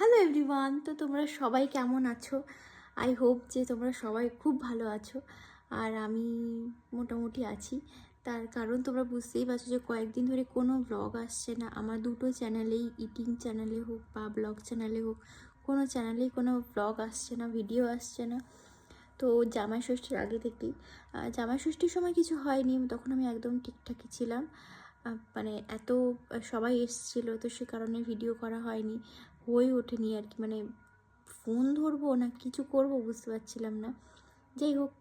Hello everyone, তো তোমরা সবাই কেমন আছো? আই হোপ যে তোমরা সবাই খুব ভালো আছো। আর আমি মোটামুটি আছি। তার কারণ তোমরা বুঝতেই পারছো যে কয়েকদিন ধরে কোনো ব্লগ আসছে না আমার দুটো চ্যানেলেই, ইটিং চ্যানেলে হোক বা ব্লগ চ্যানেলে হোক, কোনো চ্যানেলেই কোনো ব্লগ আসছে না, ভিডিও আসছে না। তো জামাই ষষ্ঠীর আগে থেকেই, জামাই ষষ্ঠীর সময় কিছু হয়নি, তখন আমি একদম ঠিকঠাকই ছিলাম। মানে এত সবাই এসেছিলো, তো সে কারণে ভিডিও করা হয়নি, হয়ে ওঠেনি আর কি। মানে ফোন ধরবো না কিছু করব বুঝতে পারছিলাম না। যাই হোক,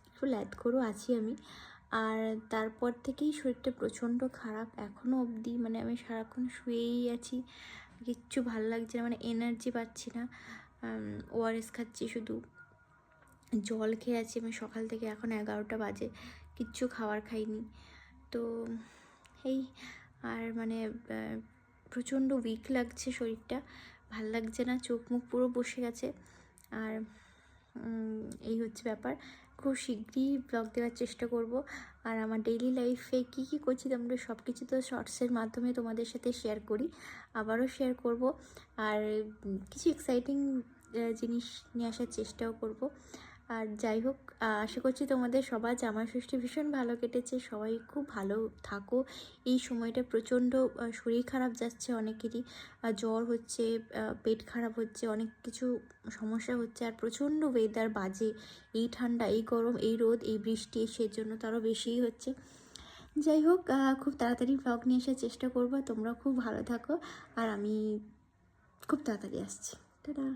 একটু ল্যাদ করেও আছি আমি। আর তারপর থেকেই শরীরটা প্রচণ্ড খারাপ এখনও অবধি। মানে আমি সারাক্ষণ শুয়েই আছি, কিচ্ছু ভালো লাগছে না, মানে এনার্জি পাচ্ছি না। ওআরএস খাচ্ছি, শুধু জল খেয়ে আছি আমি সকাল থেকে, এখন 11টা বাজে, কিচ্ছু খাবার খাইনি। তো এই, আর মানে প্রচণ্ড উইক লাগছে শরীরটা, ভাল লাগছে না, চোখ মুখ পুরো বসে গেছে। আর এই হচ্ছে ব্যাপার। খুব শীঘ্রই ব্লগ দেওয়ার চেষ্টা করব। আর আমার ডেইলি লাইফে কী কী করছি তোমরা সব কিছু তো শর্টসের মাধ্যমে তোমাদের সাথে শেয়ার করি, আবারও শেয়ার করব। আর কিছু এক্সাইটিং জিনিস নিয়ে আসার চেষ্টাও করব। আর যাই হোক, আশা করছি তোমাদের সবার জামাই ষষ্ঠী ভীষণ ভালো কেটেছে, সবাই খুব ভালো থাকো। এই সময়টা প্রচণ্ড শরীর খারাপ যাচ্ছে অনেকেরই, জ্বর হচ্ছে, পেট খারাপ হচ্ছে, অনেক কিছু সমস্যা হচ্ছে। আর প্রচণ্ড ওয়েদার বাজে, এই ঠান্ডা, এই গরম, এই রোদ, এই বৃষ্টি, সেজন্য তো আরও বেশিই হচ্ছে। যাই হোক, খুব তাড়াতাড়ি ভ্লগ নিয়ে আসার চেষ্টা করবো। তোমরা খুব ভালো থাকো, আর আমি খুব তাড়াতাড়ি আসছি। টাটা।